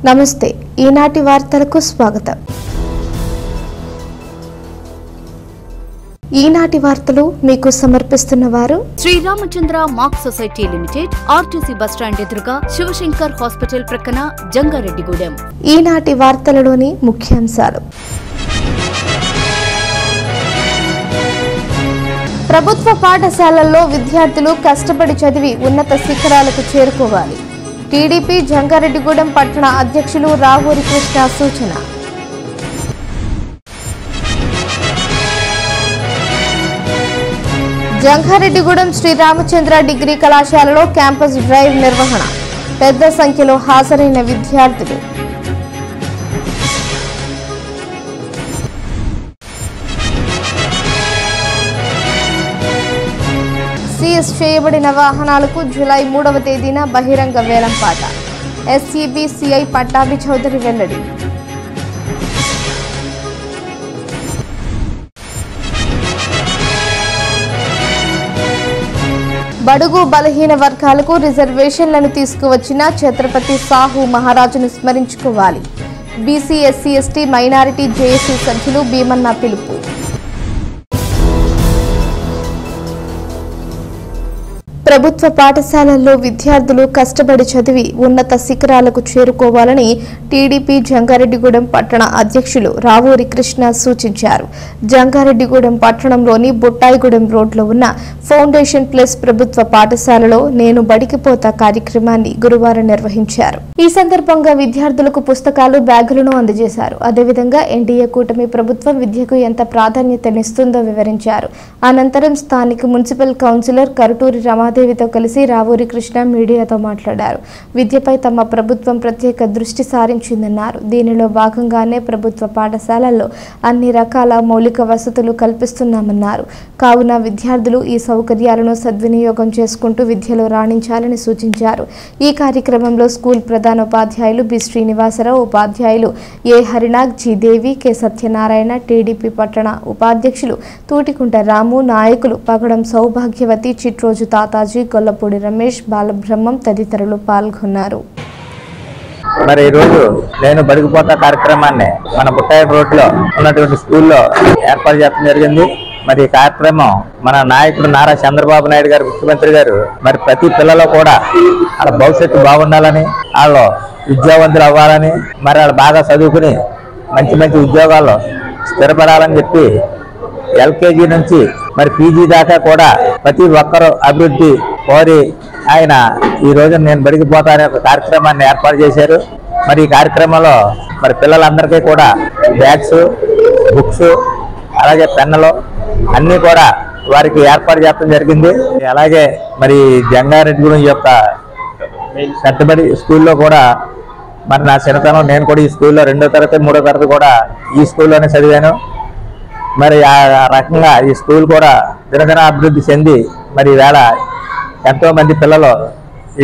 నమస్తే ఈనాటి వార్తలకు స్వాగతం। ఈనాటి వార్తలు మీకు సమర్పిస్తున్నవారు Shri Ramachandra mark society limited, RTC bus stand ఎదురుగా, శివశంకర్ హాస్పిటల్ ప్రక్కన, జంగారెడ్డిగూడెం। ఈనాటి వార్తలలోని ముఖ్యాంశాలు: ప్రభుత్వ పాఠశాలల్లో విద్యార్థులు కష్టపడి చదివి ఉన్నత శిఖరాలకు చేరుకోవాలి। టీడీపీ జంగారెడ్డిగూడెం పట్టణ అధ్యక్షులు రావూరి కృష్ణ సూచన। జంగారెడ్డిగూడెం శ్రీ రామచంద్ర డిగ్రీ కళాశాలలో క్యాంపస్ డ్రైవ్ నిర్వహణ, పెద్ద సంఖ్యలో హాజరైన విద్యార్థులు। సీజ్ చేయబడిన వాహనాలకు జూలై 3వ తేదీన బహిరంగ వేలంపాట, ఎస్సీబీ సిఐ పట్టాభి చౌదరి వెల్లడి। బడుగు బలహీన వర్గాలకు రిజర్వేషన్లను తీసుకువచ్చిన ఛత్రపతి సాహు మహారాజును స్మరించుకోవాలి। BC SC ST minority JAC సభ్యులు భీమన్న పిలుపు। ప్రభుత్వ పాఠశాలల్లో విద్యార్థులు కష్టపడి చదివి ఉన్నత శిఖరాలకు చేరుకోవాలని టీడీపీ జంగారెడ్డిగూడెం పట్టణ అధ్యక్షులు రావూరి కృష్ణ సూచించారు। జంగారెడ్డిగూడెం పట్టణంలోని బుట్టాయిగూడెం రోడ్లో ఉన్న ఫౌండేషన్ ప్లస్ ప్రభుత్వ పాఠశాలలో నేను బడికిపోతా కార్యక్రమాన్ని గురువారం నిర్వహించారు। ఈ సందర్భంగా విద్యార్థులకు పుస్తకాలు, బ్యాగులను అందజేశారు। అదేవిధంగా ఎన్డీఏ కూటమి ప్రభుత్వం విద్యకు ఎంత ప్రాధాన్యతనిస్తుందో వివరించారు। అనంతరం స్థానిక మున్సిపల్ కౌన్సిలర్ కరుటూరి రమాదేవితో కలిసి రావూరి కృష్ణ మీడియాతో మాట్లాడారు। విద్యపై తమ ప్రభుత్వం ప్రత్యేక దృష్టి సారించిందన్నారు। దీనిలో భాగంగానే ప్రభుత్వ పాఠశాలల్లో అన్ని రకాల మౌలిక వసతులు కల్పిస్తున్నామన్నారు। కావున విద్యార్థులు ఈ సౌకర్యాలను సద్వినియోగం చేసుకుంటూ విద్యలో రాణించాలని సూచించారు। ఈ కార్యక్రమంలో స్కూల్ ప్రధానోపాధ్యాయులు బి శ్రీనివాసరావు, ఉపాధ్యాయులు ఏ హరినాగ్, జి దేవి, కె సత్యనారాయణ, టీడీపీ పట్టణ ఉపాధ్యక్షులు తూటికుంట రాము, నాయకులు పగడం సౌభాగ్యవతి, చిట్రోజు తాతాజీ, గొల్లపూడి రమేష్, బాలబ్రహ్మం తదితరులు పాల్గొన్నారు। మరి ఈ రోజు నేను బడికిపోతా కార్యక్రమాన్ని మన బుట్టాయి రోడ్ లో ఉన్నటువంటి స్కూల్లో ఏర్పాటు చేయడం జరిగింది। మరి ఈ కార్యక్రమం మన నాయకుడు నారా చంద్రబాబు నాయుడు గారు, ముఖ్యమంత్రి గారు, మరి ప్రతి పిల్లలు కూడా వాళ్ళ భవిష్యత్తు బాగుండాలని, వాళ్ళు విద్యావంతులు అవ్వాలని, మరి వాళ్ళు బాగా చదువుకుని మంచి మంచి ఉద్యోగాల్లో స్థిరపడాలని చెప్పి ఎల్కేజీ నుంచి మరి పీజీ దాకా కూడా ప్రతి ఒక్కరూ అభివృద్ధి కోరి ఆయన ఈ రోజు నేను బడికి పోతా అనే ఒక కార్యక్రమాన్ని ఏర్పాటు చేశారు। మరి ఈ కార్యక్రమంలో మరి పిల్లలందరికీ కూడా బ్యాగ్స్, బుక్స్, అలాగే పెన్నులు అన్నీ కూడా వారికి ఏర్పాటు చేయడం జరిగింది। అలాగే మరి జంగారెడ్డిగూడెం యొక్క కట్టుబడి స్కూల్లో కూడా మరి నా చిన్నతనం నేను కూడా ఈ స్కూల్లో 2వ తరగతి 3వ తరగతి కూడా ఈ స్కూల్లోనే చదివాను। మరి ఆ రకంగా ఈ స్కూల్ కూడా దినదిన అభివృద్ధి చెంది మరి ఈవేళ ఎంతోమంది పిల్లలు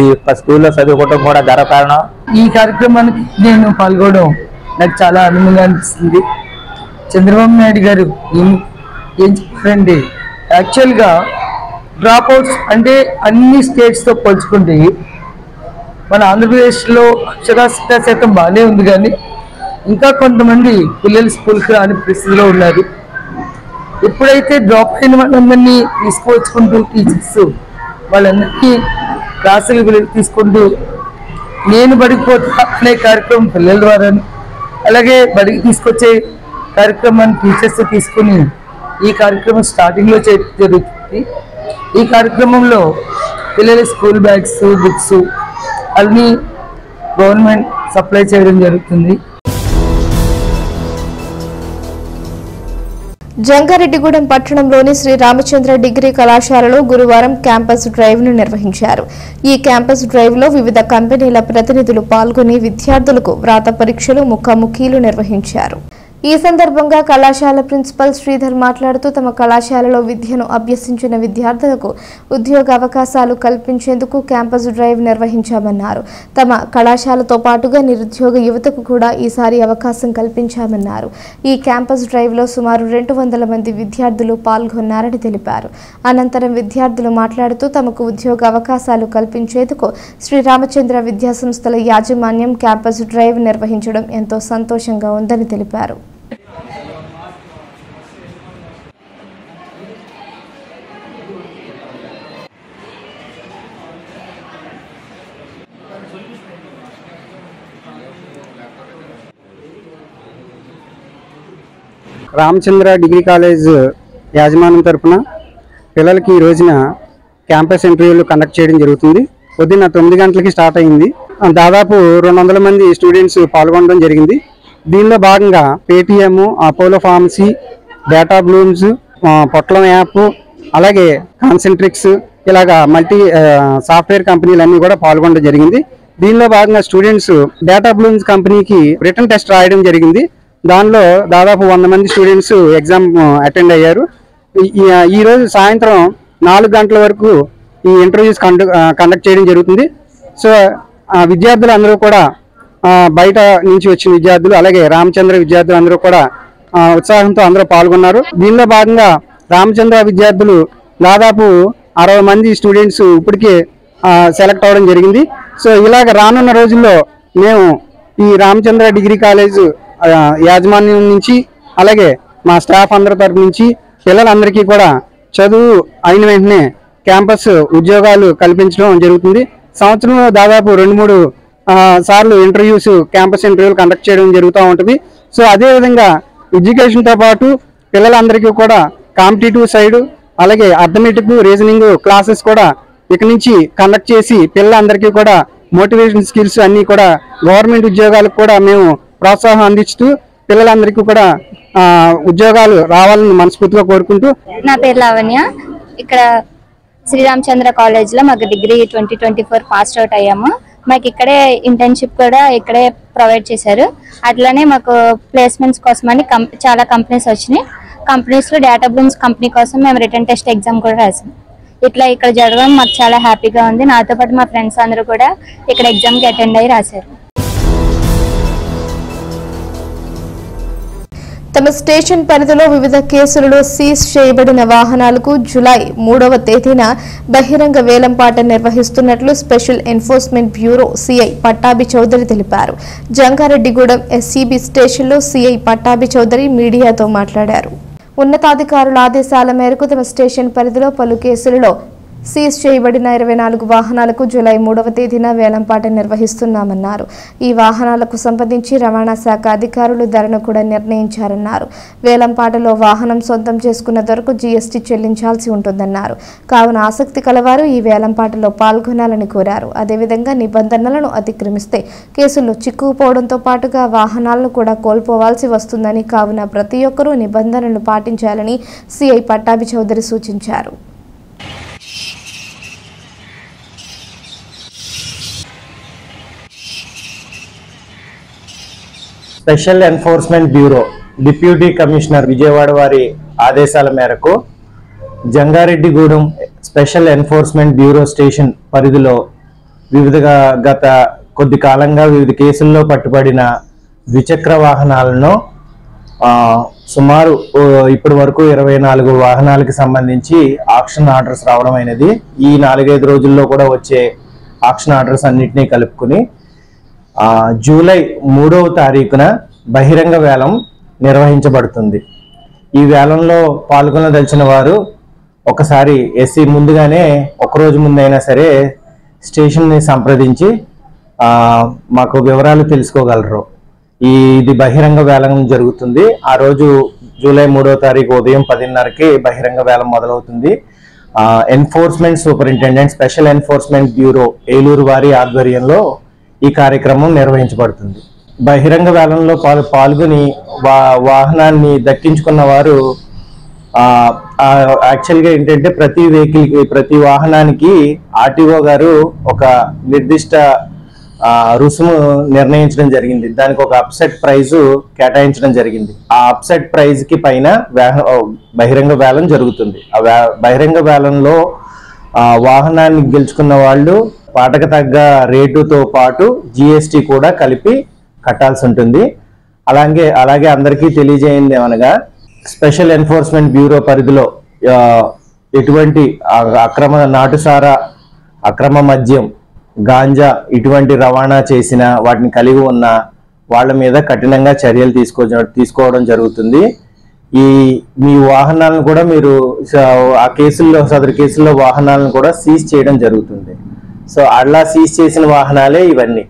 ఈ స్కూల్లో చదువుకోవడం కూడా గర్వకారణం। ఈ కార్యక్రమానికి నేను పాల్గొనడం నాకు చాలా ఆనందంగా అనిపిస్తుంది। చంద్రబాబు నాయుడు గారు ఏం చెప్పారంటే, యాక్చువల్గా డ్రాప్ అవుట్స్ అంటే అన్ని స్టేట్స్తో పోల్చుకుంటే మన ఆంధ్రప్రదేశ్లో అక్షరాస్యత శాతం బాగానే ఉంది, కానీ ఇంకా కొంతమంది పిల్లలు స్కూల్కి రాని పరిస్థితిలో ఉన్నారు। ఎప్పుడైతే డ్రాప్ అయిన వాళ్ళందరినీ తీసుకువచ్చుకుంటూ టీచర్స్ వాళ్ళందరినీ క్లాసులు తీసుకుంటూ నేను బడికిపోతా అనే కార్యక్రమం పిల్లల ద్వారా, అలాగే బడికి తీసుకొచ్చే కార్యక్రమాన్ని టీచర్స్ తీసుకుని ఈ కార్యక్రమం స్టార్టింగ్లో చేయడం జరుగుతుంది। ఈ కార్యక్రమంలో పిల్లల స్కూల్ బ్యాగ్స్, బుక్స్ అన్నీ గవర్నమెంట్ సప్లై చేయడం జరుగుతుంది। జంగారెడ్డిగూడెం పట్టణంలోని శ్రీ రామచంద్ర డిగ్రీ కళాశాలలో గురువారం క్యాంపస్ డ్రైవ్ ను నిర్వహించారు। ఈ క్యాంపస్ డ్రైవ్ లో వివిధ కంపెనీల ప్రతినిధులు పాల్గొని విద్యార్థులకు వ్రాత పరీక్షలు, ముఖాముఖీలు నిర్వహించారు। ఈ సందర్భంగా కళాశాల ప్రిన్సిపల్ శ్రీధర్ మాట్లాడుతూ తమ కళాశాలలో విద్యను అభ్యసించిన విద్యార్థులకు ఉద్యోగ అవకాశాలు కల్పించేందుకు క్యాంపస్ డ్రైవ్ నిర్వహించామన్నారు. తమ కళాశాలతో పాటుగా నిరుద్యోగ యువతకు కూడా ఈసారి అవకాశం కల్పించామన్నారు. ఈ క్యాంపస్ డ్రైవ్లో సుమారు 200 మంది విద్యార్థులు పాల్గొన్నారని తెలిపారు. అనంతరం విద్యార్థులు మాట్లాడుతూ తమకు ఉద్యోగ అవకాశాలు కల్పించేందుకు శ్రీరామచంద్ర విద్యా సంస్థల యాజమాన్యం క్యాంపస్ డ్రైవ్ నిర్వహించడం ఎంతో సంతోషంగా ఉందని తెలిపారు. రామచంద్ర డిగ్రీ కాలేజ్ యాజమాన్యం తరఫున పిల్లలకి ఈ రోజున క్యాంపస్ ఇంటర్వ్యూలు కండక్ట్ చేయడం జరుగుతుంది. పొద్దున్న 9 గంటలకి స్టార్ట్ అయింది. దాదాపు 200 మంది స్టూడెంట్స్ పాల్గొనడం జరిగింది. దీనిలో భాగంగా Paytm, Apollo pharmacy, data blooms, Potlam app, అలాగే కాన్సెంట్రిక్స్ ఇలాగా మల్టీ సాఫ్ట్వేర్ కంపెనీలన్నీ కూడా పాల్గొనడం జరిగింది. దీనిలో భాగంగా స్టూడెంట్స్ డేటా బ్లూమ్స్ కంపెనీకి రిటర్న్ టెస్ట్ రాయడం జరిగింది. దానిలో దాదాపు 100 మంది స్టూడెంట్స్ ఎగ్జామ్ అటెండ్ అయ్యారు. ఈ రోజు సాయంత్రం 4 గంటల వరకు ఈ ఇంటర్వ్యూస్ కండక్ట్ చేయడం జరుగుతుంది. సో విద్యార్థులు అందరూ కూడా బయట నుంచి వచ్చిన విద్యార్థులు అలాగే రామచంద్ర విద్యార్థులు అందరూ కూడా ఉత్సాహంతో అందరూ పాల్గొన్నారు. దీనిలో భాగంగా రామచంద్ర విద్యార్థులు దాదాపు 60 మంది స్టూడెంట్స్ ఇప్పటికే సెలెక్ట్ అవ్వడం జరిగింది. సో ఇలాగ రానున్న రోజుల్లో మేము ఈ రామచంద్ర డిగ్రీ కాలేజ్ యాజమాన్యం నుంచి అలాగే మా స్టాఫ్ అందరి తరఫు నుంచి పిల్లలందరికీ కూడా చదువు అయిన వెంటనే క్యాంపస్ ఉద్యోగాలు కల్పించడం జరుగుతుంది. సంవత్సరంలో దాదాపు 2-3 సార్లు ఇంటర్వ్యూస్ క్యాంపస్ ఇంటర్వ్యూలు కండక్ట్ చేయడం జరుగుతూ ఉంటుంది. సో అదేవిధంగా ఎడ్యుకేషన్తో పాటు పిల్లలందరికీ కూడా కాంపిటేటివ్ సైడ్ అలాగే అర్థమెటిక్ రీజనింగ్ క్లాసెస్ కూడా ఇక నుంచి కండక్ట్ చేసి పిల్లలందరికీ కూడా మోటివేషన్ స్కిల్స్ అన్నీ కూడా గవర్నమెంట్ ఉద్యోగాలకు కూడా మేము ప్రోత్సాహం అందిస్తూ పిల్లలందరికీ కూడా ఉద్యోగాలు రావాలని మనస్ఫూర్తిగా కోరుకుంటూ. నా పేరు లావణ్య. ఇక్కడ శ్రీరామచంద్ర కాలేజ్లో మాకు డిగ్రీ 2024 పాస్ అవుట్ అయ్యాము. మాకు ఇక్కడే ఇంటర్న్షిప్ కూడా ఇక్కడే ప్రొవైడ్ చేశారు. అట్లానే మాకు ప్లేస్మెంట్స్ కోసమని చాలా కంపెనీస్ వచ్చినాయి. కంపెనీస్లో డేటా బ్లూమ్స్ కంపెనీ కోసం మేము రిటర్న్ టెస్ట్ ఎగ్జామ్ కూడా రాసాం. ఇట్లా ఇక్కడ జరగడం మాకు చాలా హ్యాపీగా ఉంది. నాతో పాటు మా ఫ్రెండ్స్ అందరూ కూడా ఇక్కడ ఎగ్జామ్కి అటెండ్ అయ్యి రాశారు. తమ స్టేషన్ పరిధిలో వివిధ కేసులలో సీజ్ చేయబడిన వాహనాలకు జూలై 3వ తేదీన బహిరంగ వేలంపాట నిర్వహిస్తున్నట్లు special enforcement bureau CI Pattabhi Chowdary తెలిపారు. జంగారెడ్డిగూడెం ఎస్సీబీ స్టేషన్లో సిఐ పట్టాభి చౌదరి మీడియాతో మాట్లాడారు. ఉన్నతాధికారుల ఆదేశాల మేరకు తమ స్టేషన్ పరిధిలో పలు కేసులలో సీజ్ చేయబడిన 24 వాహనాలకు జూలై 3వ తేదీన వేలంపాట నిర్వహిస్తున్నామన్నారు. ఈ వాహనాలకు సంబంధించి రవాణా శాఖ అధికారులు ధరను కూడా నిర్ణయించారన్నారు. వేలంపాటలో వాహనం సొంతం చేసుకున్న ధరకు జీఎస్టీ చెల్లించాల్సి ఉంటుందన్నారు. కావున ఆసక్తి కలవారు ఈ వేలంపాటలో పాల్గొనాలని కోరారు. అదేవిధంగా నిబంధనలను అతిక్రమిస్తే కేసుల్లో చిక్కుకుపోవడంతో పాటుగా వాహనాలను కూడా కోల్పోవాల్సి వస్తుందని, కావున ప్రతి ఒక్కరూ నిబంధనలను పాటించాలని సిఐ పట్టాభి చౌదరి సూచించారు. Special enforcement bureau deputy commissioner Vijayawada వారి ఆదేశాల మేరకు Jangareddygudem special enforcement bureau station పరిధిలో గత కొద్ది కాలంగా వివిధ కేసుల్లో పట్టుబడిన ద్విచక్ర వాహనాలను సుమారు ఇప్పటి వరకు 24 వాహనాలకు సంబంధించి ఆక్షన్ ఆర్డర్స్ రావడం అయినది. ఈ 4-5 రోజుల్లో కూడా వచ్చే ఆక్షన్ ఆర్డర్స్ అన్నింటినీ కలుపుకుని జూలై 3వ తారీఖున బహిరంగ వేలం నిర్వహించబడుతుంది. ఈ వేలంలో పాల్గొనదలిచిన వారు ఒకసారి ముందుగానే ఒకరోజు ముందైనా సరే స్టేషన్ని సంప్రదించి మాకు వివరాలు తెలుసుకోగలరు. ఇది బహిరంగ వేలం జరుగుతుంది. ఆ రోజు జూలై 3వ తారీఖు ఉదయం 10:30కి బహిరంగ వేలం మొదలవుతుంది. Enforcement superintendent special enforcement bureau Eluru వారి ఆధ్వర్యంలో ఈ కార్యక్రమం నిర్వహించబడుతుంది. బహిరంగ వేలంలో పాల్గొని వాహనాన్ని దక్కించుకున్న వారు యాక్చువల్గా ఏంటంటే ప్రతి వాహనానికి ఆర్టీఓ గారు ఒక నిర్దిష్ట రుసుము నిర్ణయించడం జరిగింది. దానికి ఒక అప్సెట్ ప్రైజ్ కేటాయించడం జరిగింది. ఆ అప్సెట్ ప్రైజ్ కి పైన బహిరంగ వేలం జరుగుతుంది. ఆ బహిరంగ వేలంలో వాహనాన్ని గెలుచుకున్న వాళ్ళు పాటకు తగ్గ రేటుతో పాటు GST కూడా కలిపి కట్టాల్సి ఉంటుంది. అలాగే అందరికీ తెలియజేయండి అనగా స్పెషల్ ఎన్ఫోర్స్మెంట్ బ్యూరో పరిధిలో ఎటువంటి అక్రమ నాటుసారా, అక్రమ మద్యం, గాంజా ఇటువంటి రవాణా చేసిన వాటిని కలిగి ఉన్న వాళ్ళ మీద కఠినంగా చర్యలు తీసుకోవడం జరుగుతుంది. మీ వాహనాలను కూడా మీరు ఆ సదరు కేసుల్లో వాహనాలను కూడా సీజ్ చేయడం జరుగుతుంది. సో అలా సీజ్ చేసిన వాహనాలే ఇవన్నీ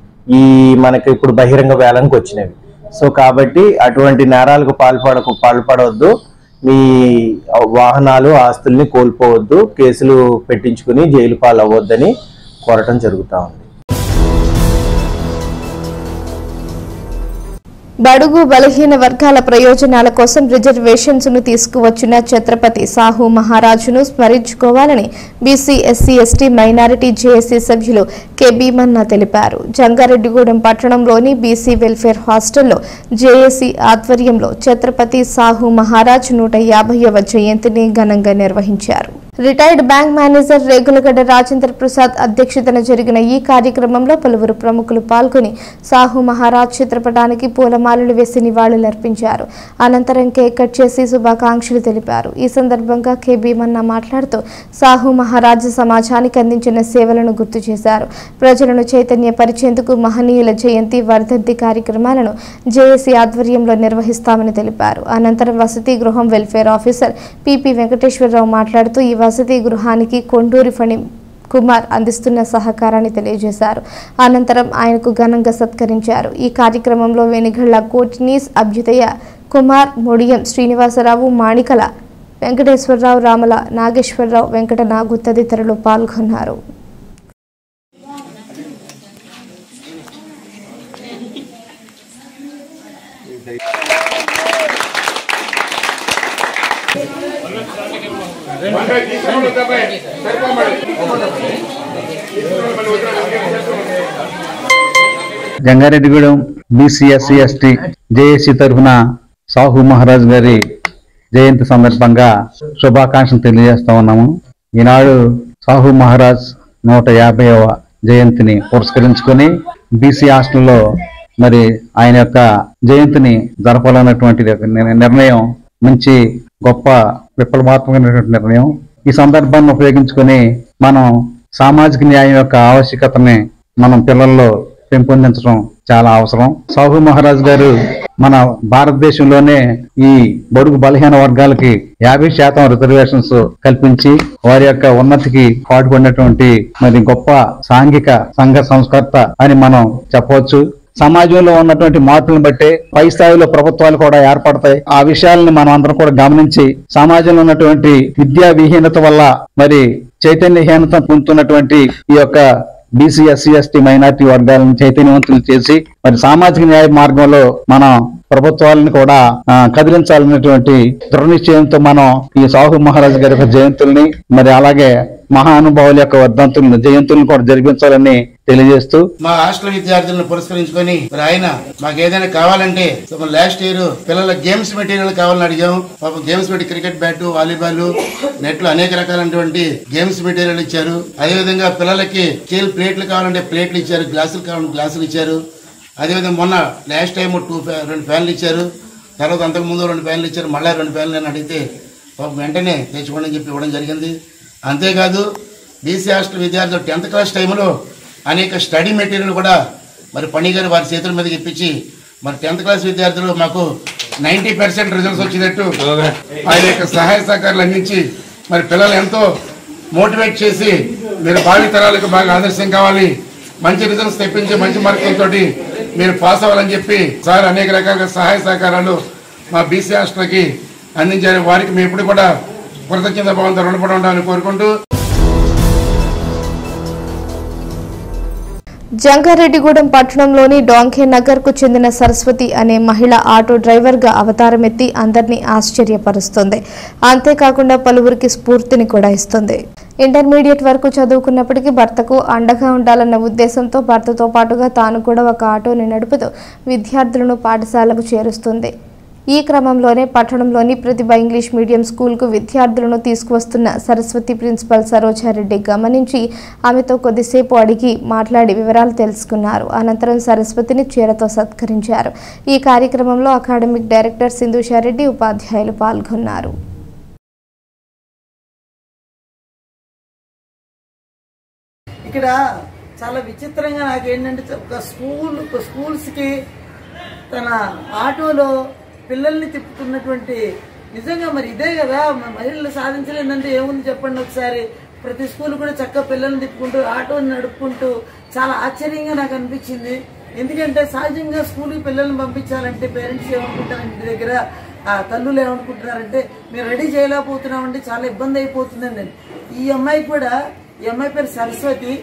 మనకి ఇప్పుడు బహిరంగ వేలంకి వచ్చినవి. సో కాబట్టి అటువంటి నేరాలకు పాల్పడవద్దు, మీ వాహనాలు ఆస్తుల్ని కోల్పోవద్దు, కేసులు పెట్టించుకుని జైలు పాలవ్వద్దని కోరటం జరుగుతూ ఉంది. బడుగు బలహీన వర్గాల ప్రయోజనాల కోసం రిజర్వేషన్స్ ను తీసుకువచ్చిన ఛత్రపతి సాహు మహారాజును స్మరించుకోవాలని BC SC ST minority JAC సభ్యులు కె భీమన్న తెలిపారు. జంగారెడ్డిగూడెం పట్టణంలోని బీసీ వెల్ఫేర్ హాస్టల్లో జేఏసీ ఆధ్వర్యంలో ఛత్రపతి సాహు మహారాజ్ 150వ జయంతిని ఘనంగా నిర్వహించారు. Retired bank manager Regulagadda Rajendra Prasad అధ్యక్షతన జరిగిన ఈ కార్యక్రమంలో పలువురు ప్రముఖులు పాల్గొని సాహు మహారాజ్ చిత్రపటానికి పూలమాలలు వేసి నివాళులర్పించారు. అనంతరం కేక్ కట్ చేసి శుభాకాంక్షలు తెలిపారు. ఈ సందర్భంగా కె భీమన్న మాట్లాడుతూ సాహు మహారాజ్ సమాజానికి అందించిన సేవలను గుర్తు చేశారు. ప్రజలను చైతన్యపరిచేందుకు మహనీయుల జయంతి, వర్ధంతి కార్యక్రమాలను జేఏసీ ఆధ్వర్యంలో నిర్వహిస్తామని తెలిపారు. అనంతరం వసతి గృహం వెల్ఫేర్ ఆఫీసర్ పిపి వెంకటేశ్వరరావు మాట్లాడుతూ ఈ వసతి గృహానికి కొండూరి ఫణి కుమార్ అందిస్తున్న సహకారాన్ని తెలియజేశారు. అనంతరం ఆయనకు ఘనంగా సత్కరించారు. ఈ కార్యక్రమంలో వెనిగళ్ల కోటినీస్, అభ్యుదయ కుమార్, మొడియం శ్రీనివాసరావు, మాణికల వెంకటేశ్వరరావు, రామల నాగేశ్వరరావు, వెంకట నాగు తదితరులు పాల్గొన్నారు. Jangareddygudem BC SC ST JAC తరఫున సాహు మహారాజ్ గారి జయంతి సందర్భంగా శుభాకాంక్షలు తెలియజేస్తా ఉన్నాము. ఈనాడు సాహు మహారాజ్ 150వ జయంతిని పురస్కరించుకొని బీసీ హాస్టల్లో మరి ఆయన యొక్క జయంతిని జరపాలన్నటువంటి నిర్ణయం మంచి గొప్ప విప్లవాత్మకమైనటువంటి నిర్ణయం. ఈ సందర్భాన్ని ఉపయోగించుకొని మనం సామాజిక న్యాయం యొక్క ఆవశ్యకతని మనం పిల్లల్లో పెంపొందించడం చాలా అవసరం. సాహు మహారాజ్ గారు మన భారతదేశంలోనే ఈ బడుగు బలహీన వర్గాలకి 50% రిజర్వేషన్స్ కల్పించి వారి యొక్క ఉన్నతికి పాటుపడినటువంటి మరి గొప్ప సాంఘిక సంఘ సంస్కర్త అని మనం చెప్పవచ్చు. సమాజంలో ఉన్నటువంటి మార్పులను బట్టే పై స్థాయిలో ప్రభుత్వాలు కూడా ఏర్పడతాయి. ఆ విషయాలను మనం అందరం కూడా గమనించి సమాజంలో ఉన్నటువంటి విద్యా విహీనత వల్ల మరి చైతన్యహీనత పొందుతున్నటువంటి ఈ యొక్క బీసీ ఎస్సీ ఎస్టీ మైనారిటీ వర్గాలను చైతన్యవంతులు చేసి మరి సామాజిక న్యాయ మార్గంలో మనం ప్రభుత్వాలను కూడా కదిలించాలనేటువంటి దృఢ నిశ్చయంతో మనం ఈ సాహు మహారాజ్ గారి యొక్క జయంతుల్ని మరి అలాగే మహానుభావుల యొక్క వర్ధంతులను జయంతులను కూడా జరిపించాలని తెలియజేస్తూ మా హాస్టల్ విద్యార్థులను పురస్కరించుకొని ఆయన మాకు ఏదైనా కావాలంటే లాస్ట్ ఇయర్ పిల్లల గేమ్స్ మెటీరియల్ కావాలని అడిగాం. పాపం games material cricket bat, volleyball, నెట్లు అనేక రకాలైనటువంటి గేమ్స్ మెటీరియల్ ఇచ్చారు. అదేవిధంగా పిల్లలకి స్టీల్ ప్లేట్లు కావాలంటే ప్లేట్లు ఇచ్చారు, గ్లాసులు కావాలంటే గ్లాసులు ఇచ్చారు. అదేవిధంగా మొన్న లాస్ట్ టైం 2 ఫ్యాన్లు ఇచ్చారు. తర్వాత అంతకు ముందు 2 ఫ్యాన్లు ఇచ్చారు. మళ్ళీ 2 ఫ్యాన్లు అని అడిగితే పాపం వెంటనే తెచ్చుకోండి అని చెప్పి ఇవ్వడం జరిగింది. అంతేకాదు బీసీ హాస్టల్ విద్యార్థులు 10th క్లాస్ టైంలో అనేక స్టడీ మెటీరియల్ కూడా మరి పని గారు వారి చేతుల మీదకి ఇప్పించి మరి 10th క్లాస్ విద్యార్థులు మాకు 90% రిజల్ట్స్ వచ్చినట్టు ఆయన యొక్క సహాయ సహకారాలు అందించి మరి పిల్లలు ఎంతో మోటివేట్ చేసి మీరు భావి తరాలకు బాగా ఆదర్శం కావాలి, మంచి రిజల్ట్స్ తెప్పించి మంచి మార్కులతో మీరు పాస్ అవ్వాలని చెప్పి సార్ అనేక రకాల సహాయ సహకారాలు మా బీసీ హాస్టల్కి అందించారు. వారికి మేము ఎప్పుడు కూడా కృతజ్ఞత భావంతో రుణపడి ఉండాలని కోరుకుంటూ జంగారెడ్డిగూడెం పట్టణంలోని డాంకే నగర్ కు చెందిన సరస్వతి అనే మహిళ ఆటో డ్రైవర్ గా అవతారమెత్తి అందరినీ ఆశ్చర్యపరుస్తుంది. అంతేకాకుండా పలువురికి స్ఫూర్తిని కూడా ఇస్తుంది. ఇంటర్మీడియట్ వరకు చదువుకున్నప్పటికీ భర్తకు అండగా ఉండాలన్న ఉద్దేశంతో భర్తతో పాటుగా తాను కూడా ఒక ఆటోని నడుపుతూ విద్యార్థులను పాఠశాలకు చేరుస్తుంది. ఈ క్రమంలోనే పట్టణంలోని ప్రతిభ ఇంగ్లీష్ మీడియం స్కూల్కు విద్యార్థులను తీసుకువస్తున్న సరస్వతి ప్రిన్సిపల్ సరోజారెడ్డి గమనించి ఆమెతో కొద్దిసేపు అడిగి మాట్లాడి వివరాలు తెలుసుకున్నారు. అనంతరం సరస్వతిని చీరతో సత్కరించారు. ఈ కార్యక్రమంలో అకాడమిక్ డైరెక్టర్ సింధుషారెడ్డి, ఉపాధ్యాయులు పాల్గొన్నారు. ఇక్కడ చాలా విచిత్రంగా నాకేంటంటే ఒక స్కూల్స్కి తన ఆటోలో పిల్లల్ని తిప్పుతున్నటువంటి నిజంగా మరి ఇదే కదా మహిళలు సాధించలేదంటే ఏముంది చెప్పండి ఒకసారి. ప్రతి స్కూల్ కూడా చక్కగా పిల్లల్ని తిప్పుకుంటూ ఆటోని నడుపుకుంటూ చాలా ఆశ్చర్యంగా నాకు అనిపించింది. ఎందుకంటే సహజంగా స్కూల్కి పిల్లల్ని పంపించాలంటే పేరెంట్స్ ఏమనుకుంటారు, ఇంటి దగ్గర తల్లులు ఏమనుకుంటున్నారంటే మేము రెడీ చేయలేకపోతున్నామంటే చాలా ఇబ్బంది అయిపోతుందండి. ఈ అమ్మాయి కూడా, ఈ అమ్మాయి పేరు సరస్వతి.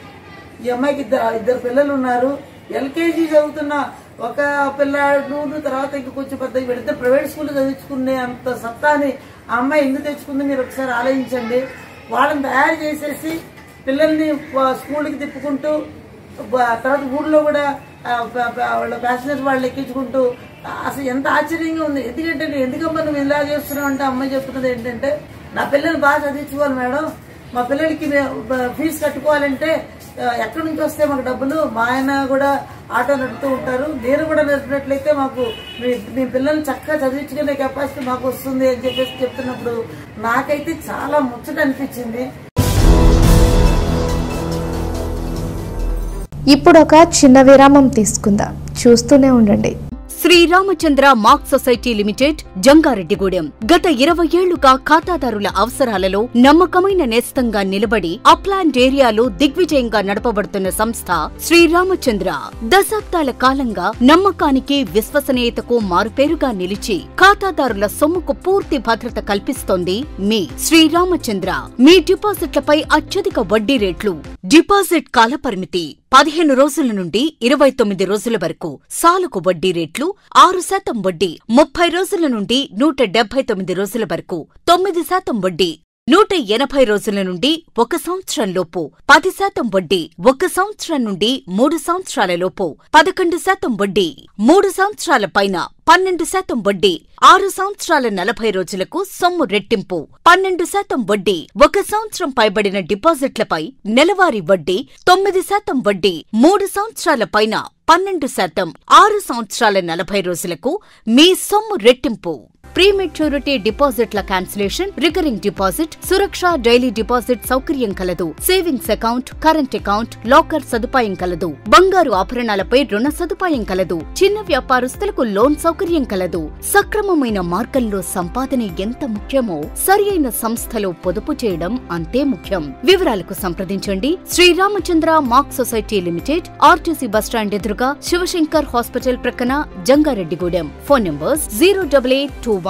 ఈ అమ్మాయికి ఇద్దరు పిల్లలు ఉన్నారు. ఎల్కేజీ చదువుతున్న ఒక పిల్లాడు, తర్వాత ఇంకా కొంచెం పెద్ద పెడితే ప్రైవేట్ స్కూల్ చదువుకునే అంత సత్తాని ఆ అమ్మాయి ఎందుకు తెచ్చుకుంది మీరు ఒకసారి ఆలోచించండి. వాళ్ళని తయారు చేసేసి పిల్లల్ని స్కూల్కి తిప్పుకుంటూ తర్వాత ఊళ్ళో కూడా వాళ్ళ ప్యాసింజర్స్ వాళ్ళు ఎక్కించుకుంటూ అసలు ఎంత ఆశ్చర్యంగా ఉంది. ఎందుకంటే ఎందుకమ్మా నువ్వు ఇలా చేస్తున్నావు అంటే అమ్మాయి చెప్తున్నది ఏంటంటే నా పిల్లల్ని బాగా చదివించుకోవాలి మేడం, మా పిల్లలకి ఫీజు కట్టుకోవాలంటే ఎక్కడి నుంచి వస్తే మాకు డబ్బులు, మా ఆయన కూడా ఆటో నడుపుతూ ఉంటారు, నేను కూడా నడిపినట్లయితే మాకు మీ పిల్లల్ని చక్కగా చదివించుకునే కెపాసిటీ మాకు వస్తుంది అని చెప్పేసి చెప్తున్నప్పుడు నాకైతే చాలా ముచ్చట అనిపించింది. ఇప్పుడు ఒక చిన్న విరామం తీసుకుందాం, చూస్తూనే ఉండండి. Sriramachandra mark society limited, Jangareddygudem. గత 20 ఏళ్లుగా ఖాతాదారుల అవసరాలలో నమ్మకమైన నేస్తంగా నిలబడి అప్లాండ్ ఏరియాలో దిగ్విజయంగా నడపబడుతున్న సంస్థ శ్రీరామచంద్ర. దశాబ్దాల కాలంగా నమ్మకానికి, విశ్వసనీయతకు మారుపేరుగా నిలిచి ఖాతాదారుల సొమ్ముకు పూర్తి భద్రత కల్పిస్తోంది మీ శ్రీరామచంద్ర. మీ డిపాజిట్లపై అత్యధిక వడ్డీ రేట్లు, డిపాజిట్ కాలపరిమితి 15 రోజుల నుండి 29 రోజుల వరకు, సాలుకు వడ్డీ రేట్లు 6% వడ్డీ, 30 రోజుల నుండి 179 రోజుల వరకు 9% వడ్డీ, 180 రోజుల నుండి 1 సంవత్సరం లోపు 10% వడ్డీ, 1 సంవత్సరం నుండి 3 సంవత్సరాల లోపు 11% వడ్డీ, 3 సంవత్సరాల పైన 12% వడ్డీ, 6 సంవత్సరాల 40 రోజులకు సొమ్ము రెట్టింపు 12% వడ్డీ, 1 సంవత్సరం పైబడిన డిపాజిట్లపై నెలవారీ వడ్డీ 9% వడ్డీ, 3 సంవత్సరాల పైన 12%, 6 సంవత్సరాల 40 రోజులకు మీ సొమ్ము రెట్టింపు. ప్రీమెచ్యూరిటీ డిపాజిట్ల క్యాన్సిలేషన్, రికరింగ్ డిపాజిట్, సురక్ష డైలీ డిపాజిట్ సౌకర్యం కలదు. Savings account, current account, locker సదుపాయం కలదు. బంగారు ఆభరణాలపై రుణ సదుపాయం కలదు. చిన్న వ్యాపారస్తులకు లోన్ సౌకర్యం కలదు. సక్రమమైన మార్గంలో సంపాదన ఎంత ముఖ్యమో సరియైన సంస్థలో పొదుపు చేయడం అంతే ముఖ్యం. వివరాలకు సంప్రదించండి. Sriramachandra mark society limited, RTC bus stand ఎదురుగా, శివశంకర్ హాస్పిటల్ ప్రక్కన, జంగారెడ్డిగూడెం. ఫోన్ నంబర్స్ 08821225885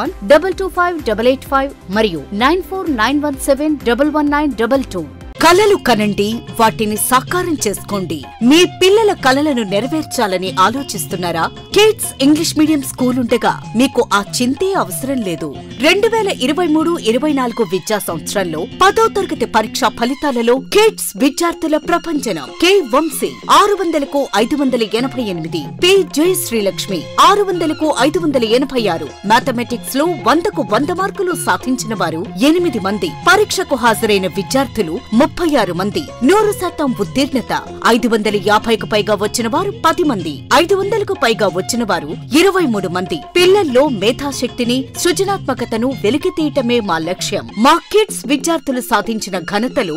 మరియు 9491711922. కలలు కనండి, వాటిని సాకారం చేసుకోండి. మీ పిల్లల కలలను నెరవేర్చాలని ఆలోచిస్తున్నారా? కిడ్స్ ఇంగ్లీష్ మీడియం స్కూల్ ఉండగా మీకు ఆ చింతే అవసరం లేదు. 2023-24 విద్యా సంవత్సరంలో 10వ తరగతి పరీక్షా ఫలితాలలో కిడ్స్ విద్యార్థుల ప్రపంచనం. కె వంశీ 600కు 588, పి జయశ్రీలక్ష్మి 600కు 586, మ్యాథమెటిక్స్ లో 100కు 100 మార్కులు సాధించిన వారు 8 మంది. పరీక్షకు హాజరైన విద్యార్థులు 36 మంది. 100% ఉత్తీర్ణత. 550కు పైగా వచ్చిన వారు 10 మంది. 500కు పైగా వచ్చిన వారు 23 మంది. పిల్లల్లో మేధాశక్తిని, సృజనాత్మకతను వెలికితీయటమే మా లక్ష్యం. మా కిడ్స్ విద్యార్థులు సాధించిన ఘనతలు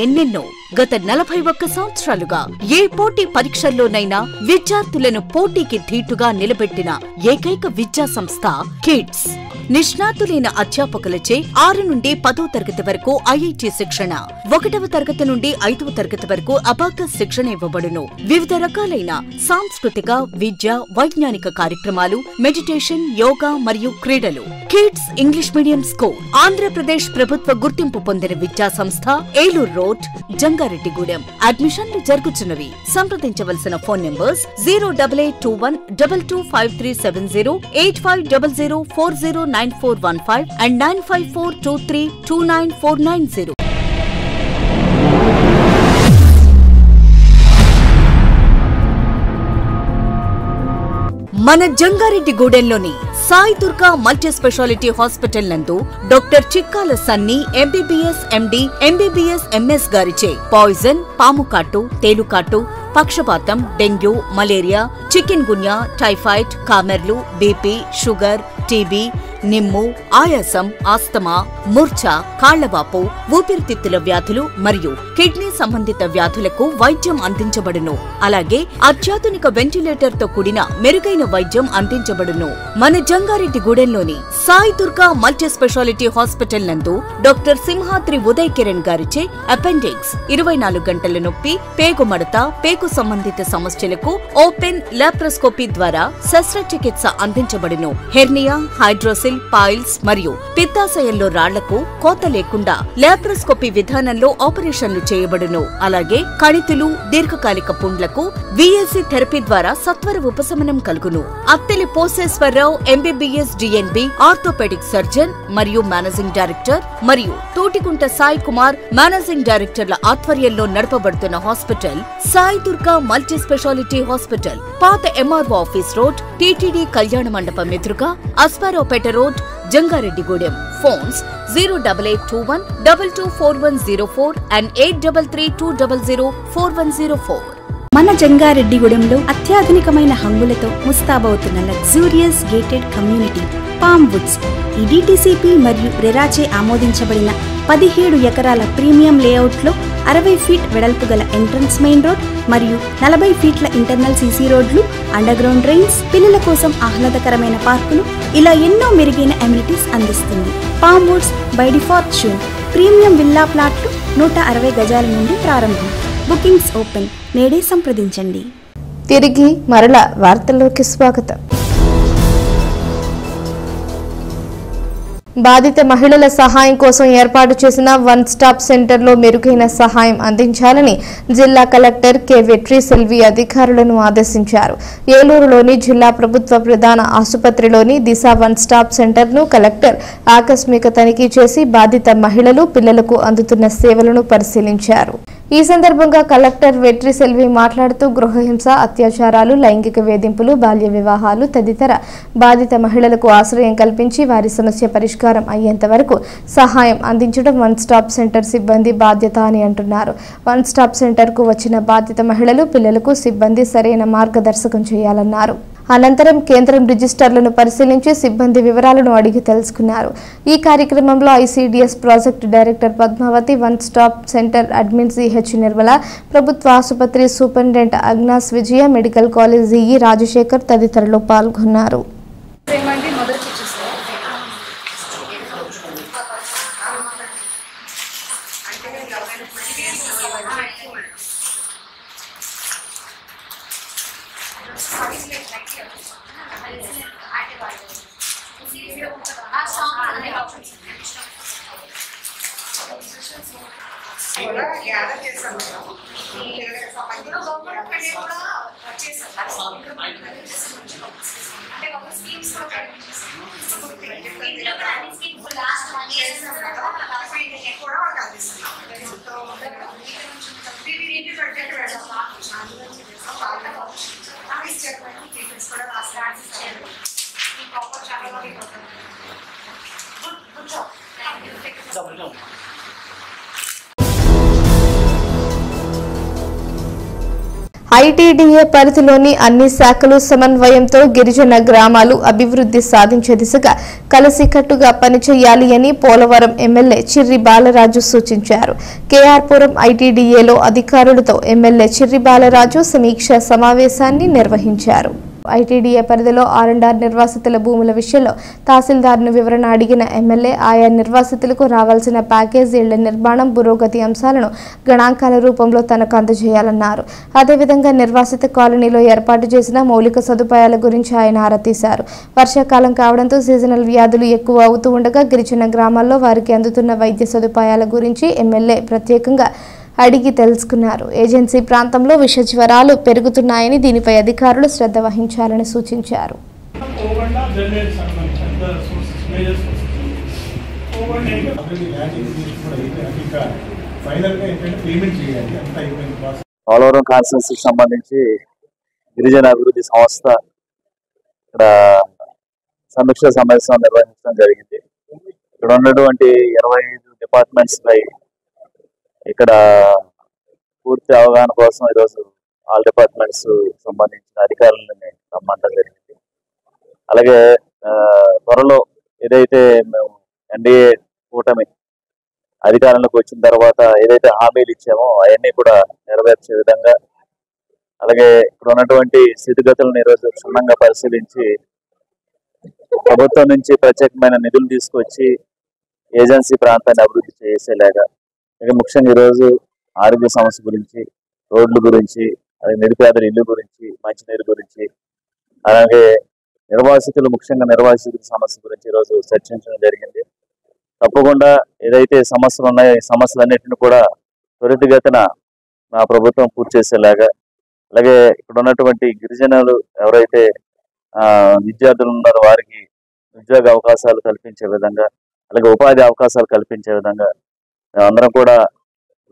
ఎన్నెన్నో. గత 41 సంవత్సరాలుగా ఏ పోటీ పరీక్షల్లోనైనా విద్యార్థులను పోటీకి ధీటుగా నిలబెట్టిన ఏకైక విద్యా సంస్థ కిడ్స్. నిష్ణాతులైన అధ్యాపకులచే 6 నుండి 10వ తరగతి వరకు ఐఐటి శిక్షణ, 1వ తరగతి నుండి 5వ తరగతి వరకు అబాకస్ శిక్షణ ఇవ్వబడును. వివిధ రకాలైన సాంస్కృతిక, విద్య, వైజ్ఞానిక కార్యక్రమాలు, మెడిటేషన్, యోగా మరియు క్రీడలు. Kids English medium school Andhra Pradesh ప్రభుత్వ గుర్తింపు పొందిన విద్యా సంస్థ, ఏలూరు రోడ్, జంగారెడ్డిగూడెం. అడ్మిషన్లు జరుగుతున్నవి. సంప్రదించవలసిన ఫోన్ నంబర్స్ 08821225370, 8500409415 and 95423294990. మన జంగారెడ్డిగూడెంలోని Sai Durga multi speciality hospital నందు doctor Chikkala Sunny MBBS MD MBBS MS గారిచే పాయిజన్, పాముకాటు, తేలుకాటు, పక్షపాతం, dengue, malaria, chikungunya, typhoid, కామెర్లు, బీపీ, షుగర్, టీబీ, నిమ్ము, ఆయాసం, ఆస్తమా, మూర్ఛ, కాళ్లవాపు, ఊపిరితిత్తుల వ్యాధులు మరియు కిడ్నీ సంబంధిత వ్యాధులకు వైద్యం అందించబడును. అలాగే అత్యాధునిక వెంటిలేటర్ తో కూడిన మెరుగైన వైద్యం అందించబడును. మన జంగారెడ్డిగూడెంలోని Sai Durga multi speciality hospital నందు డాక్టర్ సింహాద్రి ఉదయ్ కిరణ్ గారిచే అపెండిక్స్, 24 గంటల నొప్పి, పేగుమడత, పేగు సంబంధిత సమస్యలకు ఓపెన్ లాప్రోస్కోపీ ద్వారా శస్త్రచికిత్స అందించబడును. హెర్నియా, హైడ్రోసిల్, పైల్స్ మరియు పిత్తాశయంలో రాళ్లకు కోత లేకుండా లాప్రోస్కోపీ విధానంలో ఆపరేషన్లు చేయబడును. అలాగే కణితులు, దీర్ఘకాలిక పుండ్లకు విఎల్సి థెరపీ ద్వారా సత్వర ఉపశమనం కలుగును. Atteli Poseswararao MBBS DNB orthopaedic surgeon మరియు మేనేజింగ్ డైరెక్టర్ మరియు తోటికుంట సాయి కుమార్ మేనేజింగ్ డైరెక్టర్ల ఆధ్వర్యంలో నడపబడుతున్న hospital Sai Durga multi speciality hospital, పాత ఎంఆర్ఓ ఆఫీస్ రోడ్, టీటీడీ కళ్యాణ మండపం ఎదురుగా, Asparaopeta road, Jangareddygudem. Phones 08821 224104 and 8332004104. మన జంగారెడ్డిగూడెంలో అత్యాధునికమైన హంగులతో ముస్తాబవుతున్న luxurious gated community palm woods. ఈ డిటిసిపి మరియు రెరాచే ఆమోదించబడిన 17 ఎకరాల ప్రీమియం లేఅవుట్లో 60 ఫీట్ వెడల్పు గల ఎంట్రన్స్ మెయిన్ రోడ్ మరియు 40 ఫీట్ల ఇంటర్నల్ సీసీ రోడ్లు, అండర్ గ్రౌండ్ డ్రైన్స్, పిల్లల కోసం ఆహ్లాదకరమైన పార్కులు, ఇలా ఎన్నో మెరుగైన అమ్యూనిటీస్ అందిస్తుంది. Palm woods by D Fortune premium villa ప్లాట్లు 160 గజాల నుండి ప్రారంభం. Bookings open. నేడే సంప్రదించండి. తిరిగి మరల వార్తల్లోకి స్వాగతం. బాధిత మహిళల సహాయం కోసం ఏర్పాటు చేసిన వన్ స్టాప్ సెంటర్లో మెరుగైన సహాయం అందించాలని జిల్లా కలెక్టర్ కె వెట్రి సెల్వి అధికారులను ఆదేశించారు. ఏలూరులోని జిల్లా ప్రభుత్వ ప్రధాన ఆసుపత్రిలోని దిశ వన్ స్టాప్ సెంటర్ను కలెక్టర్ ఆకస్మిక తనిఖీ చేసి బాధిత మహిళలు, పిల్లలకు అందుతున్న సేవలను పరిశీలించారు. ఈ సందర్భంగా కలెక్టర్ వెట్రి సెల్వి మాట్లాడుతూ గృహహింస, అత్యాచారాలు, లైంగిక వేధింపులు, బాల్య వివాహాలు తదితర బాధిత మహిళలకు ఆశ్రయం కల్పించి వారి సమస్య పరిష్కారం అయ్యేంత వరకు సహాయం అందించడం వన్ స్టాప్ సెంటర్ సిబ్బంది బాధ్యత అని అంటున్నారు. వన్ స్టాప్ సెంటర్కు వచ్చిన బాధిత మహిళలు, పిల్లలకు సిబ్బంది సరైన మార్గదర్శకం చేయాలన్నారు. అనంతరం కేంద్రం రిజిస్టర్లను పరిశీలించి సిబ్బంది వివరాలను అడిగి తెలుసుకున్నారు. ఈ కార్యక్రమంలో ICDS project director Padmavathi, one stop centre admin CH Nirmala, ప్రభుత్వ ఆసుపత్రి superintendent Agnes Vijaya, medical college EE Rajasekhar తదితరులు పాల్గొన్నారు. ఐటీడీఏ పరిధిలోని అన్ని శాఖలు సమన్వయంతో గిరిజన గ్రామాలు అభివృద్ధి సాధించే దిశగా కలిసికట్టుగా పనిచేయాలి అని పోలవరం ఎమ్మెల్యే చిర్రి బాలరాజు సూచించారు. కేఆర్పురం ఐటీడీఏలో అధికారులతో ఎమ్మెల్యే చిర్రి బాలరాజు సమీక్షా సమావేశాన్ని నిర్వహించారు. ఐటీడీఏ పరిధిలో R&R నిర్వాసితుల భూముల విషయంలో తహసీల్దార్ను వివరణ అడిగిన ఎమ్మెల్యే ఆయా నిర్వాసితులకు రావాల్సిన ప్యాకేజీ, ఇళ్ల నిర్మాణం, పురోగతి అంశాలను గణాంకాల రూపంలో తనకు అందజేయాలన్నారు. అదేవిధంగా నిర్వాసిత కాలనీలో ఏర్పాటు చేసిన మౌలిక సదుపాయాల గురించి ఆయన ఆరా తీశారు. వర్షాకాలం కావడంతో సీజనల్ వ్యాధులు ఎక్కువ అవుతూ ఉండగా గిరిజన గ్రామాల్లో వారికి అందుతున్న వైద్య సదుపాయాల గురించి ఎమ్మెల్యే ప్రత్యేకంగా అడిగి తెలుసుకున్నారు. ఏజెన్సీ ప్రాంతంలో విష జ్వరాలు పెరుగుతున్నాయని, దీనిపై అధికారులు శ్రద్ధ వహించాలని సూచించారు. పోలవరం కాన్స్టిట్యున్సీకి సంబంధించి గిరిజన అభివృద్ధి సంస్థ ఇక్కడ సమీక్ష సమావేశం నిర్వహించడం జరిగింది. ఇక్కడ ఉన్నటువంటి 25 డిపార్ట్మెంట్స్ పై ఇక్కడ పూర్తి అవగాహన కోసం ఈరోజు ఆల్ డిపార్ట్మెంట్స్ సంబంధించిన అధికారులని రమ్మడం జరిగింది. అలాగే త్వరలో ఏదైతే మేము ఎన్డీఏ కూటమి అధికారంలోకి వచ్చిన తర్వాత ఏదైతే హామీలు ఇచ్చామో అవన్నీ కూడా నెరవేర్చే విధంగా, అలాగే ఇక్కడ ఉన్నటువంటి స్థితిగతులను ఈరోజు క్షుణ్ణంగా పరిశీలించి ప్రభుత్వం నుంచి ప్రత్యేకమైన నిధులు తీసుకొచ్చి ఏజెన్సీ ప్రాంతాన్ని అభివృద్ధి చేసేలాగా, ఇక ముఖ్యంగా ఈరోజు ఆరోగ్య సమస్య గురించి, రోడ్ల గురించి, నిరుపేదల ఇల్లు గురించి, మంచినీరు గురించి, అలాగే ముఖ్యంగా నిర్వాసితుల సమస్య గురించి ఈరోజు చర్చించడం జరిగింది. తప్పకుండా ఏదైతే సమస్యలు ఉన్నాయో ఈ సమస్యలన్నింటినీ కూడా త్వరితగతిన నా ప్రభుత్వం పూర్తి చేసేలాగా, అలాగే ఇక్కడ ఉన్నటువంటి గిరిజనులు ఎవరైతే విద్యార్థులు ఉన్నారో వారికి ఉద్యోగ అవకాశాలు కల్పించే విధంగా, అలాగే ఉపాధి అవకాశాలు కల్పించే విధంగా అందరం కూడా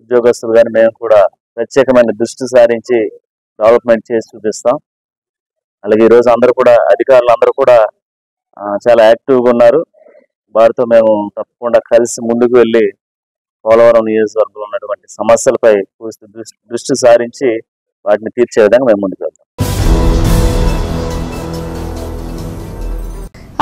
ఉద్యోగస్తులు కానీ మేము కూడా ప్రత్యేకమైన దృష్టి సారించి డెవలప్మెంట్ చేసి చూపిస్తాం. అలాగే ఈరోజు అందరూ కూడా అధికారులు అందరూ కూడా చాలా యాక్టివ్గా ఉన్నారు. వారితో మేము తప్పకుండా కలిసి ముందుకు వెళ్ళి పోలవరం నియోజకవర్గంలో ఉన్నటువంటి సమస్యలపై పూర్తి దృష్టి సారించి వాటిని తీర్చే విధంగా మేము ముందుకు వెళ్తాం.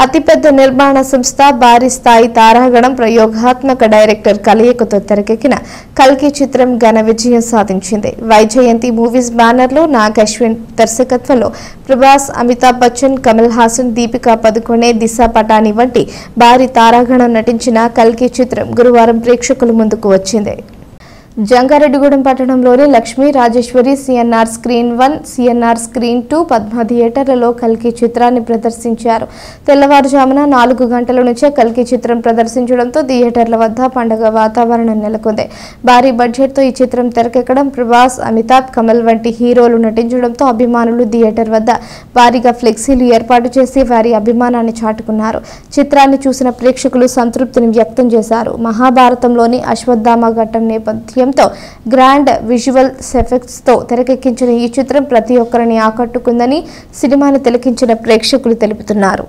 అతిపెద్ద నిర్మాణ సంస్థ భారీ స్థాయి తారాగణం ప్రయోగాత్మక డైరెక్టర్ కలయికతో తెరకెక్కిన కల్కి చిత్రం ఘన విజయం సాధించింది. వైజయంతి మూవీస్ బ్యానర్ లో నాగ్ అశ్విన్ దర్శకత్వంలో ప్రభాస్, అమితాబ్ బచ్చన్, కమల్ హాసన్, దీపికా పదుకొనే, దిశా పటాని వంటి భారీ తారాగణం నటించిన కల్కి చిత్రం గురువారం ప్రేక్షకుల ముందుకు వచ్చింది. జంగారెడ్డిగూడెం పట్టణంలోని Lakshmi Rajeshwari CNR screen 1, CNR screen 2, Padma థియేటర్లలో కల్కి చిత్రాన్ని ప్రదర్శించారు. తెల్లవారుజామున 4 గంటల నుంచే కల్కి చిత్రం ప్రదర్శించడంతో థియేటర్ల వద్ద పండుగ వాతావరణం నెలకొంది. భారీ బడ్జెట్తో ఈ చిత్రం తెరకెక్కడం, ప్రభాస్, అమితాబ్, కమల్ వంటి హీరోలు నటించడంతో అభిమానులు థియేటర్ వద్ద భారీగా ఫ్లెక్సీలు ఏర్పాటు చేసి వారి అభిమానాన్ని చాటుకున్నారు. చిత్రాన్ని చూసిన ప్రేక్షకులు సంతృప్తిని వ్యక్తం చేశారు. మహాభారతంలోని అశ్వత్థామ ఘట్టం నేపథ్యం గ్రాండ్ విజువల్ ఎఫెక్ట్స్ తో తెరకెక్కించిన ఈ చిత్రం ప్రతి ఒక్కరిని ఆకట్టుకుందని సినిమాని తిలకించిన ప్రేక్షకులు తెలుపుతున్నారు.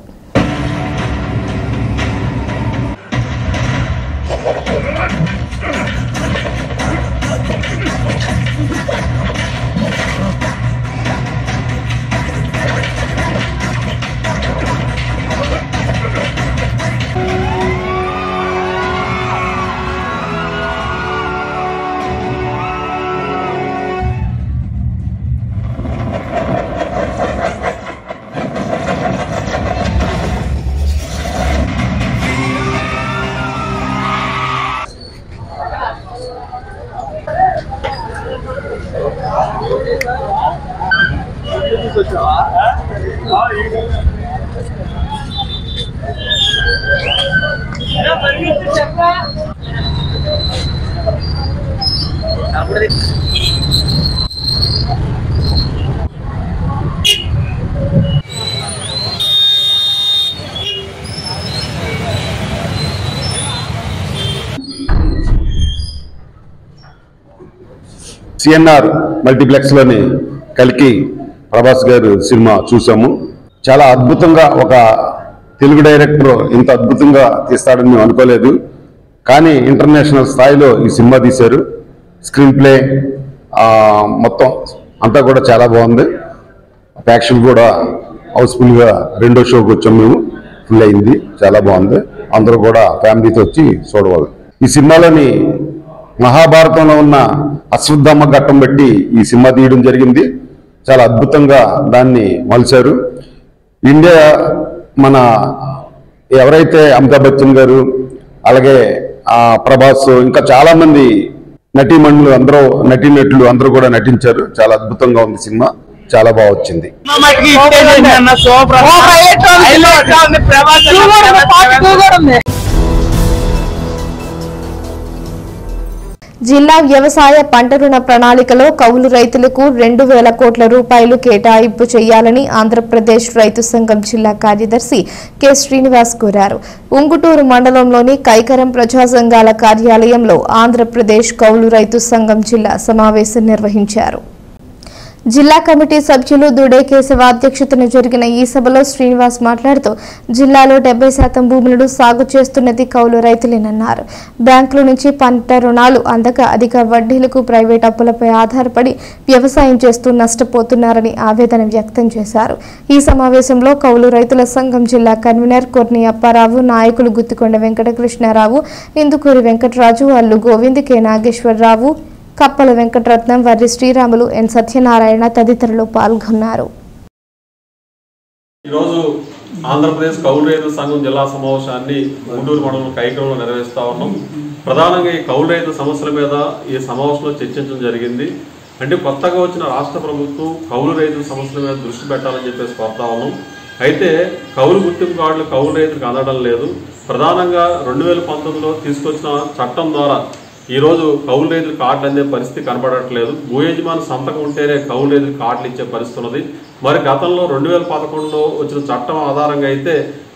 సిఎన్ఆర్ మల్టీప్లెక్స్ లోని కల్కి ప్రభాస్ గారు సినిమా చూసాము. చాలా అద్భుతంగా, ఒక తెలుగు డైరెక్టర్ ఇంత అద్భుతంగా తీస్తాడని మేము అనుకోలేదు. కానీ ఇంటర్నేషనల్ స్థాయిలో ఈ సినిమా తీశారు. స్క్రీన్ ప్లే మొత్తం అంతా కూడా చాలా బాగుంది. ప్యాక్షన్ కూడా హౌస్ఫుల్గా రెండో షోకి వచ్చాము మేము, ఫుల్ అయింది, చాలా బాగుంది. అందరూ కూడా ఫ్యామిలీతో వచ్చి చూడవాలి. ఈ సినిమాలోని మహాభారతంలో ఉన్న అశ్వత్థామ ఘట్టం బట్టి ఈ సినిమా తీయడం జరిగింది. చాలా అద్భుతంగా దాన్ని మలిచారు. ఇండియా మన ఎవరైతే అమితాబ్ బచ్చన్ గారు, అలాగే ప్రభాస్, ఇంకా చాలా మంది నటీమణులు అందరూ, నటీనటులు అందరూ కూడా నటించారు. చాలా అద్భుతంగా ఉంది సినిమా, చాలా బాగా వచ్చింది. జిల్లా వ్యవసాయ పంట రుణ ప్రణాళికలో కౌలు రైతులకు 2,000 కోట్ల రూపాయలు కేటాయింపు చేయాలని ఆంధ్రప్రదేశ్ రైతు సంఘం జిల్లా కార్యదర్శి కె శ్రీనివాస్ కోరారు. ఉంగుటూరు మండలంలోని కైకరం ప్రజా సంఘాల కార్యాలయంలో ఆంధ్రప్రదేశ్ కౌలు రైతు సంఘం జిల్లా సమావేశం నిర్వహించారు. జిల్లా కమిటీ సభ్యులు దుడే కేశవ అధ్యక్షతన జరిగిన ఈ సభలో శ్రీనివాస్ మాట్లాడుతూ జిల్లాలో 70% భూములను సాగు చేస్తున్నది కౌలు రైతులేనన్నారు. బ్యాంకుల నుంచి పంట రుణాలు అందక అధిక వడ్డీలకు ప్రైవేట్ అప్పులపై ఆధారపడి వ్యవసాయం చేస్తూ నష్టపోతున్నారని ఆవేదన వ్యక్తం చేశారు. ఈ సమావేశంలో కౌలు రైతుల సంఘం జిల్లా కన్వీనర్ కొర్ని అప్పారావు, నాయకులు గుత్తికొండ వెంకటకృష్ణారావు, ఇందుకూరి వెంకటరాజు, అల్లు గోవింద్, కె నాగేశ్వరరావు, కప్పల వెంకటరత్నం, వర్రి శ్రీరాములు, ఎన్ సత్యనారాయణ తదితరులు పాల్గొన్నారు. ఈరోజు ఆంధ్రప్రదేశ్ కౌలు రైతుల సంఘం జిల్లా సమావేశాన్ని గుంటూరు మండలం కైకరంలో నిర్వహిస్తా ఉన్నాం. ప్రధానంగా ఈ కౌలు రైతుల సమస్యల మీద ఈ సమావేశంలో చర్చించడం జరిగింది. అంటే కొత్తగా వచ్చిన రాష్ట్ర ప్రభుత్వం కౌలు రైతుల సమస్యల మీద దృష్టి పెట్టాలని చెప్పేసి కోరుతా ఉన్నాం. అయితే కౌలు గుర్తింపు కార్డులు కౌలు రైతులకు అందడం లేదు. ప్రధానంగా 2019లో తీసుకొచ్చిన చట్టం ద్వారా ఈరోజు కౌలు రైతులు కార్డులు అందే పరిస్థితి కనబడట్లేదు. భూ యజమాని సంతకం ఉంటేనే కౌలు రైతులు కార్డులు ఇచ్చే పరిస్థితి ఉన్నది. మరి గతంలో 2011లో వచ్చిన చట్టం ఆధారంగా అయితే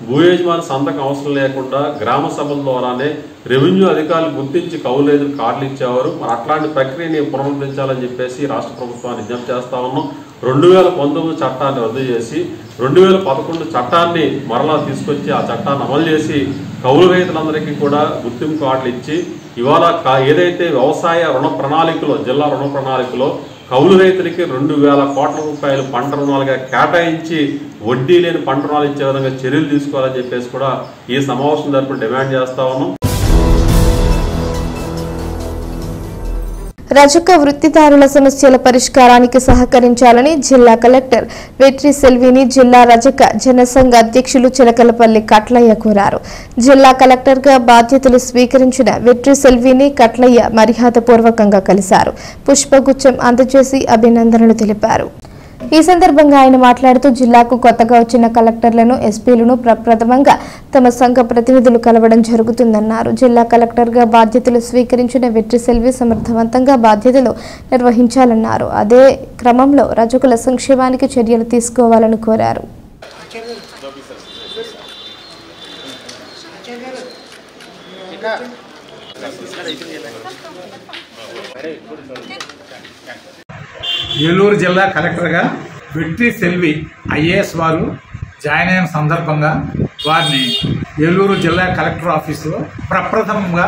భూ యజమాని సంతకం అవసరం లేకుండా గ్రామ సభల ద్వారానే రెవెన్యూ అధికారులు గుర్తించి కౌలు రైతులు కార్డులు ఇచ్చేవారు. మరి అట్లాంటి ప్రక్రియని పునరుద్ధరించాలని చెప్పేసి రాష్ట్ర ప్రభుత్వాన్ని విజ్ఞప్తి చేస్తా ఉన్నాం. 2019 చట్టాన్ని రద్దు చేసి 2011 చట్టాన్ని మరలా తీసుకొచ్చి ఆ చట్టాన్ని అమలు చేసి కౌలు రైతులందరికీ కూడా గుర్తింపు కార్డులు ఇచ్చి ఇవాళ ఏదైతే వ్యవసాయ రుణ ప్రణాళికలో జిల్లా రుణ ప్రణాళికలో కౌలు రైతులకి 2,000 కోట్ల రూపాయలు పంట రుణాలుగా కేటాయించి వడ్డీ లేని పంట రుణాలు ఇచ్చే విధంగా చర్యలు తీసుకోవాలని చెప్పేసి కూడా ఈ సమావేశం తరపున డిమాండ్ చేస్తా ఉన్నాం. రజక వృత్తిదారుల సమస్యల పరిష్కారానికి సహకరించాలని జిల్లా కలెక్టర్ వెట్రి సెల్విని జిల్లా రజక జనసంఘ అధ్యక్షులు చిలకలపల్లి కట్లయ్య కోరారు. జిల్లా కలెక్టర్గా బాధ్యతలు స్వీకరించిన వెట్రి సెల్విని కట్లయ్య మర్యాదపూర్వకంగా కలిశారు. పుష్పగుచ్చం అందజేసి అభినందనలు తెలిపారు. ఈ సందర్భంగా ఆయన మాట్లాడుతూ జిల్లాకు కొత్తగా వచ్చిన కలెక్టర్లను, ఎస్పీలను ప్రప్రథమంగా తమ సంఘ ప్రతినిధులు కలవడం జరుగుతుందన్నారు. జిల్లా కలెక్టర్గా బాధ్యతలు స్వీకరించిన వెట్రి సెల్వి సమర్థవంతంగా బాధ్యతలు నిర్వహించాలన్నారు. అదే క్రమంలో రజకుల సంక్షేమానికి చర్యలు తీసుకోవాలని కోరారు. ఏలూరు జిల్లా కలెక్టర్గా వెట్రి సెల్వి ఐఏఎస్ వారు జాయిన్ అయిన సందర్భంగా వారిని ఏలూరు జిల్లా కలెక్టర్ ఆఫీసులో ప్రప్రథమంగా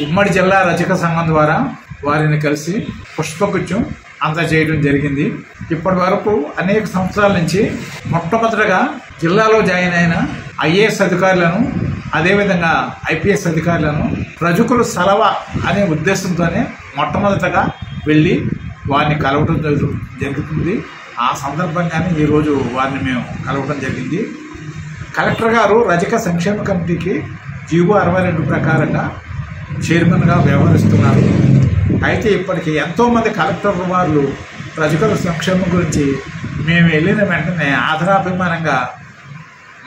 ఉమ్మడి జిల్లా రజక సంఘం ద్వారా వారిని కలిసి పుష్పగుచ్చం అందజేయడం జరిగింది. ఇప్పటి వరకు అనేక సంవత్సరాల నుంచి మొట్టమొదటిగా జిల్లాలో జాయిన్ అయిన ఐఏఎస్ అధికారులను, అదేవిధంగా ఐపీఎస్ అధికారులను రజకులు సెలవ అనే ఉద్దేశంతోనే మొట్టమొదటగా వెళ్ళి వారిని కలవడం జరుగుతుంది. ఆ సందర్భంగానే ఈరోజు వారిని మేము కలవడం జరిగింది. కలెక్టర్ గారు రజక సంక్షేమ కమిటీకి జీవో 62 ప్రకారంగా చైర్మన్గా వ్యవహరిస్తున్నారు. అయితే ఇప్పటికీ ఎంతోమంది కలెక్టర్ వారు రజకుల సంక్షేమం గురించి మేము వెళ్ళిన వెంటనే ఆదరాభిమానంగా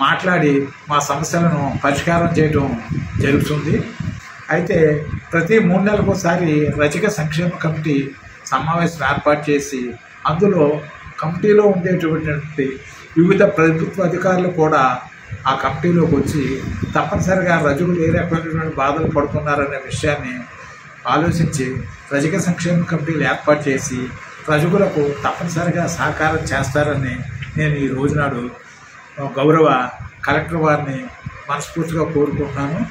మాట్లాడి మా సమస్యలను పరిష్కారం చేయడం జరుగుతుంది. అయితే ప్రతి 3 నెలలకోసారి రజక సంక్షేమ కమిటీ సమావేశం ఏర్పాటు చేసి అందులో కమిటీలో ఉండేటువంటి వివిధ ప్రభుత్వ అధికారులు కూడా ఆ కమిటీలోకి వచ్చి తప్పనిసరిగా రజకులు ఏ రకమైన బాధలు పడుతున్నారనే విషయాన్ని ఆలోచించి రజక సంక్షేమ కమిటీలు ఏర్పాటు చేసి రజకులకు తప్పనిసరిగా సహకారం చేస్తారని నేను ఈ రోజునాడు గౌరవ కలెక్టర్ వారిని మనస్ఫూర్తిగా కోరుకుంటున్నాను.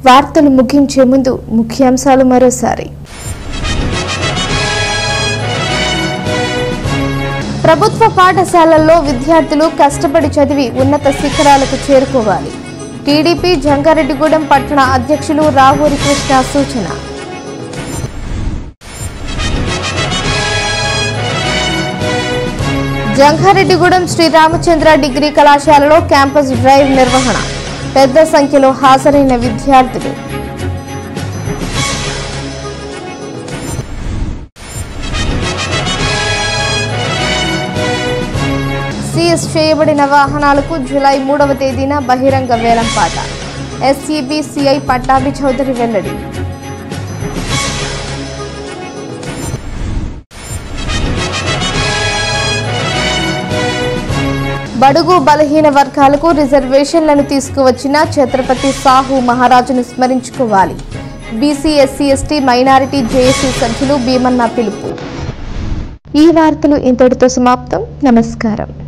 వార్తలు ముగించే ముందు ముఖ్యాంశాలు మరోసారి. ప్రభుత్వ పాఠశాలల్లో విద్యార్థులు కష్టపడి చదివి ఉన్నత శిఖరాలకు చేరుకోవాలి. టీడీపీ జంగారెడ్డిగూడెం పట్టణ అధ్యక్షులు రావూరి కృష్ణ సూచన. జంగారెడ్డిగూడెం శ్రీ రామచంద్ర డిగ్రీ కళాశాలలో క్యాంపస్ డ్రైవ్ నిర్వహణ. పెద్ద సంఖ్యలో హాజరైన విద్యార్థులు. సీజ్ చేయబడిన వాహనాలకు జూలై 3వ తేదీన బహిరంగ వేలంపాట. ఎస్సీబీ సిఐ పట్టాభి చౌదరి వెల్లడి. బడుగు బలహీన వర్గాలకు రిజర్వేషన్లను తీసుకువచ్చిన ఛత్రపతి సాహు మహారాజును స్మరించుకోవాలి. BC SC ST minority JAC సభ్యులు భీమన్న పిలుపు. ఈ వార్తలు ఇంతటితో సమాప్తం. నమస్కారం.